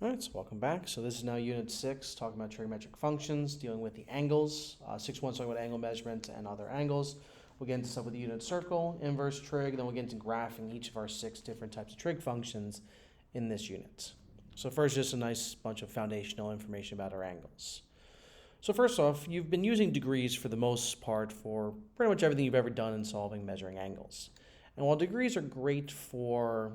All right, so welcome back. So this is now Unit 6, talking about trigonometric functions, dealing with the angles. 6.1 talking about angle measurement and other angles. We'll get into stuff with the unit circle, inverse trig, then we'll get into graphing each of our 6 different types of trig functions in this unit. So first, just a nice bunch of foundational information about our angles. So first off, you've been using degrees for the most part for pretty much everything you've ever done in solving measuring angles. And while degrees are great for,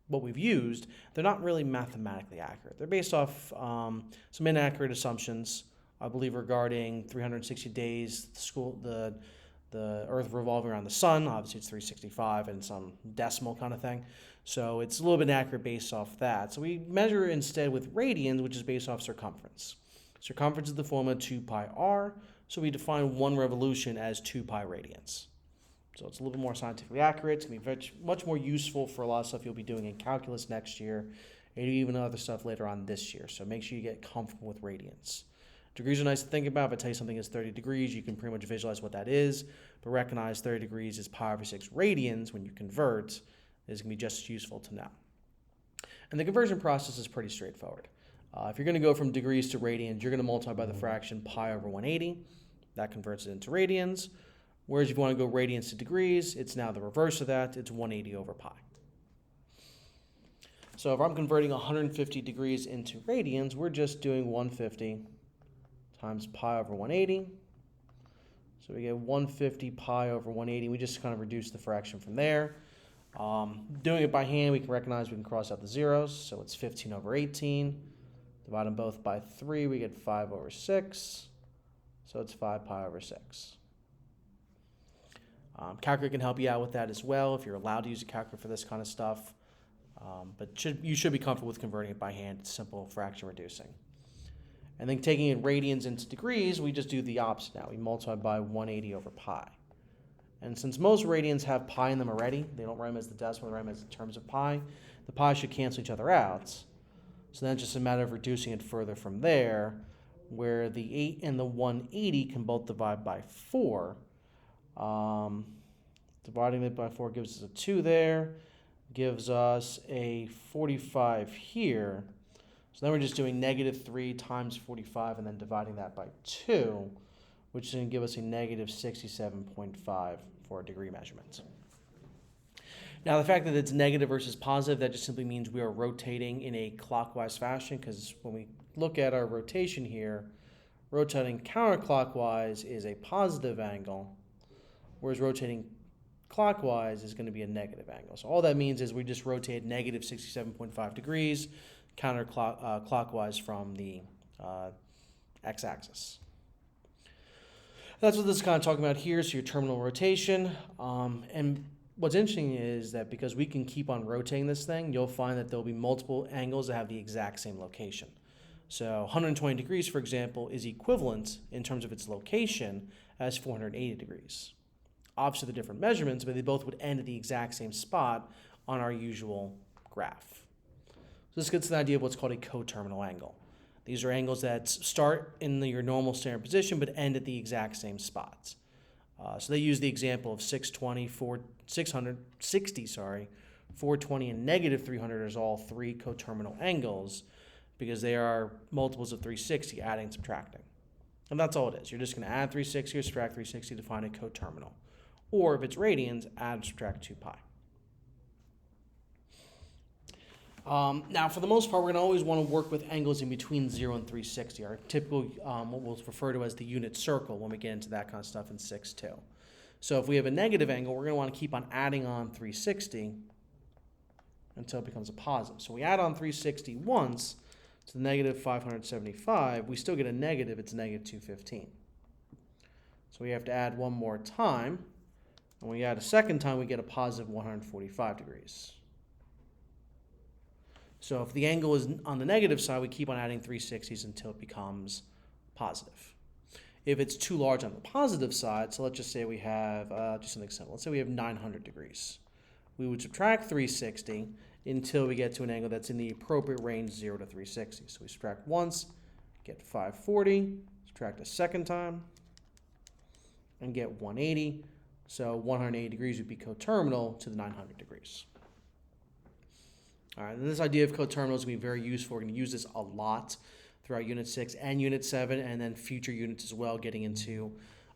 what we've used, they're not really mathematically accurate. They're based off some inaccurate assumptions, I believe, regarding 360 days, the Earth revolving around the sun. Obviously, it's 365 and some decimal kind of thing. So it's a little bit inaccurate based off that. So we measure instead with radians, which is based off circumference. Circumference is the formula 2 pi r, so we define one revolution as 2 pi radians. So it's a little bit more scientifically accurate. It's going to be much more useful for a lot of stuff you'll be doing in calculus next year, and even other stuff later on this year. So make sure you get comfortable with radians. Degrees are nice to think about. If I tell you something is 30 degrees, you can pretty much visualize what that is, but recognize 30 degrees is pi over 6 radians when you convert. It's going to be just as useful to know. And the conversion process is pretty straightforward. If you're going to go from degrees to radians, you're going to multiply by the fraction pi over 180. That converts it into radians. Whereas if you want to go radians to degrees, it's now the reverse of that. It's 180 over pi. So if I'm converting 150 degrees into radians, we're just doing 150 times pi over 180. So we get 150 pi over 180. We just kind of reduce the fraction from there. Doing it by hand, we can recognize we can cross out the zeros. So it's 15 over 18. Divide them both by 3, we get 5 over 6. So it's 5 pi over 6. Calculator can help you out with that as well if you're allowed to use a calculator for this kind of stuff. But you should be comfortable with converting it by hand. It's simple fraction reducing. And then taking in radians into degrees, we just do the opposite now. We multiply by 180 over pi. And since most radians have pi in them already, they don't write them as the decimal, they write them as in terms of pi, the pi should cancel each other out. So then it's just a matter of reducing it further from there, where the 8 and the 180 can both divide by 4. Dividing it by 4 gives us a 2 there, gives us a 45 here. So then we're just doing negative 3 times 45 and then dividing that by 2, which is going to give us a negative 67.5 for a degree measurement. Now the fact that it's negative versus positive, that just simply means we are rotating in a clockwise fashion, because when we look at our rotation here, rotating counterclockwise is a positive angle, whereas rotating clockwise is going to be a negative angle. So all that means is we just rotate negative 67.5 degrees counterclockwise from the x-axis. That's what this is kind of talking about here, so your terminal rotation. And what's interesting is that because we can keep on rotating this thing, you'll find that there'll be multiple angles that have the exact same location. So 120 degrees, for example, is equivalent in terms of its location as 480 degrees. Obviously, they're different measurements, but they both would end at the exact same spot on our usual graph. So this gets to the idea of what's called a coterminal angle. These are angles that start in your normal standard position, but end at the exact same spots. So they use the example of 660, 420, and negative 300 as all 3 coterminal angles, because they are multiples of 360, adding and subtracting. And that's all it is. You're just going to add 360 or subtract 360 to find a coterminal. Or if it's radians, add and subtract 2 pi. Now, for the most part, we're going to always want to work with angles in between 0 and 360, our typical, what we'll refer to as the unit circle when we get into that kind of stuff in 6.2. So if we have a negative angle, we're going to want to keep on adding on 360 until it becomes a positive. So we add on 360 once to the negative 575. We still get a negative. It's negative 215. So we have to add one more time. And when we add a second time, we get a positive 145 degrees. So if the angle is on the negative side, we keep on adding 360s until it becomes positive. If it's too large on the positive side, so let's just say we have, just something simple. Let's say we have 900 degrees. We would subtract 360 until we get to an angle that's in the appropriate range, 0 to 360. So we subtract once, get 540, subtract a second time, and get 180. So 180 degrees would be coterminal to the 900 degrees. All right, and this idea of coterminals is going to be very useful. We're going to use this a lot throughout Unit 6 and Unit 7, and then future units as well, getting into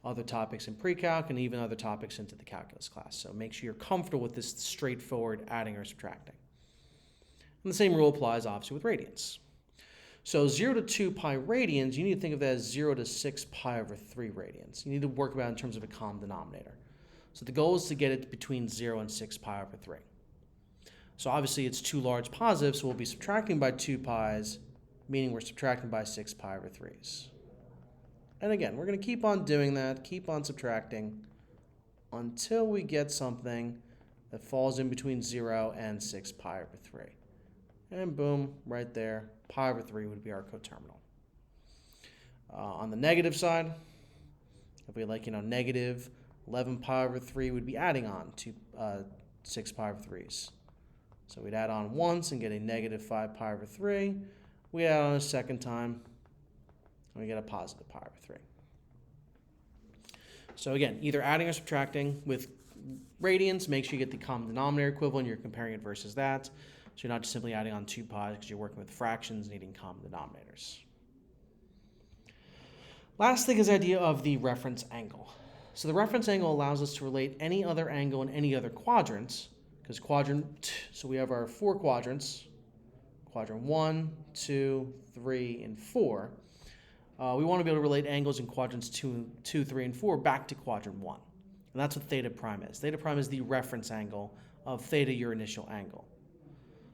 other topics in pre-calc and even other topics into the calculus class. So make sure you're comfortable with this straightforward adding or subtracting. And the same rule applies obviously with radians. So 0 to 2 pi radians, you need to think of that as 0 to 6 pi over 3 radians. You need to work about it in terms of a common denominator. So the goal is to get it between 0 and 6 pi over 3. So obviously it's two large positives, so we'll be subtracting by 2 pi's, meaning we're subtracting by 6 pi over 3's. And again, we're going to keep on doing that, keep on subtracting until we get something that falls in between 0 and 6 pi over 3. And boom, right there, pi over 3 would be our coterminal. On the negative side, if we like, negative 11 pi over 3 would be adding on to 6 pi over 3's. So we'd add on once and get a negative 5 pi over 3. We add on a second time, and we get a positive pi over 3. So again, either adding or subtracting with radians, make sure you get the common denominator equivalent. You're comparing it versus that. So you're not just simply adding on 2 pi's because you're working with fractions needing common denominators. Last thing is the idea of the reference angle. So the reference angle allows us to relate any other angle in any other quadrants, because so we have our 4 quadrants, quadrant 1, 2, 3, and 4. We want to be able to relate angles in quadrants 2, 3, and 4 back to quadrant 1. And that's what theta prime is. Theta prime is the reference angle of theta, your initial angle.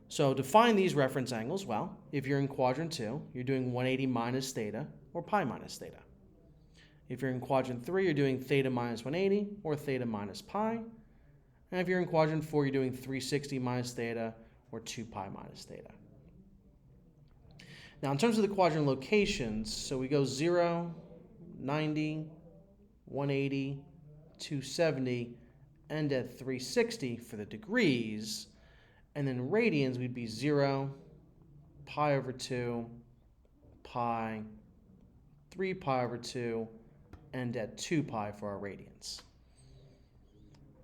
So to find these reference angles, well, if you're in quadrant 2, you're doing 180 minus theta or pi minus theta. If you're in quadrant 3, you're doing theta minus 180 or theta minus pi. And if you're in quadrant 4, you're doing 360 minus theta or 2 pi minus theta. Now, in terms of the quadrant locations, so we go 0, 90, 180, 270, and at 360 for the degrees. And then radians, we'd be 0, pi over 2, pi, 3 pi over 2, and at 2 pi for our radians.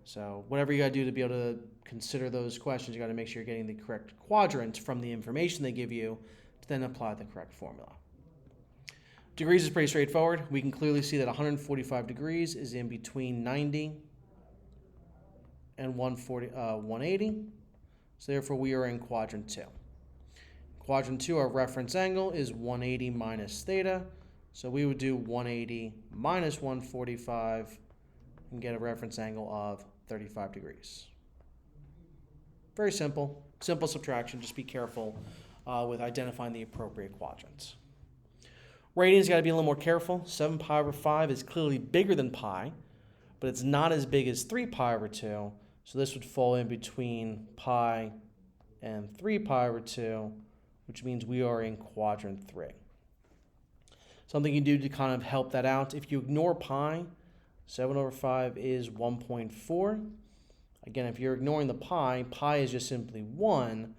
So whatever you got to do to be able to consider those questions, you got to make sure you're getting the correct quadrant from the information they give you to then apply the correct formula. Degrees is pretty straightforward. We can clearly see that 145 degrees is in between 90 and 180. So therefore, we are in quadrant 2. Quadrant 2, our reference angle is 180 minus theta. So we would do 180 minus 145 and get a reference angle of 35 degrees. Very simple. Simple subtraction. Just be careful with identifying the appropriate quadrants. Radians got to be a little more careful. 7 pi over 5 is clearly bigger than pi, but it's not as big as 3 pi over 2. So this would fall in between pi and 3 pi over 2, which means we are in quadrant 3. Something you do to kind of help that out, if you ignore pi, 7 over 5 is 1.4. Again, if you're ignoring the pi, pi is just simply 1,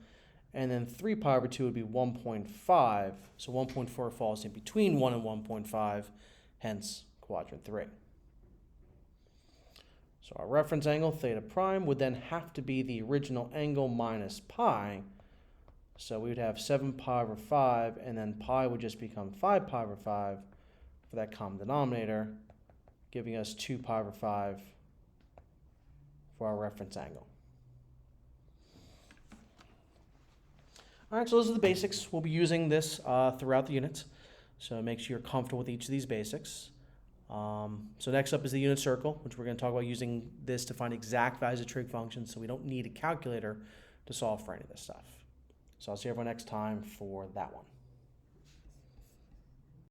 and then 3 pi over 2 would be 1.5. So 1.4 falls in between 1 and 1.5, hence quadrant 3. So our reference angle, theta prime, would then have to be the original angle minus pi. So we would have 7 pi over 5, and then pi would just become 5 pi over 5 for that common denominator, giving us 2 pi over 5 for our reference angle. All right, so those are the basics. We'll be using this throughout the unit, so make sure you're comfortable with each of these basics. So next up is the unit circle, which we're going to talk about using this to find exact values of trig functions, so we don't need a calculator to solve for any of this stuff. So I'll see everyone next time for that one.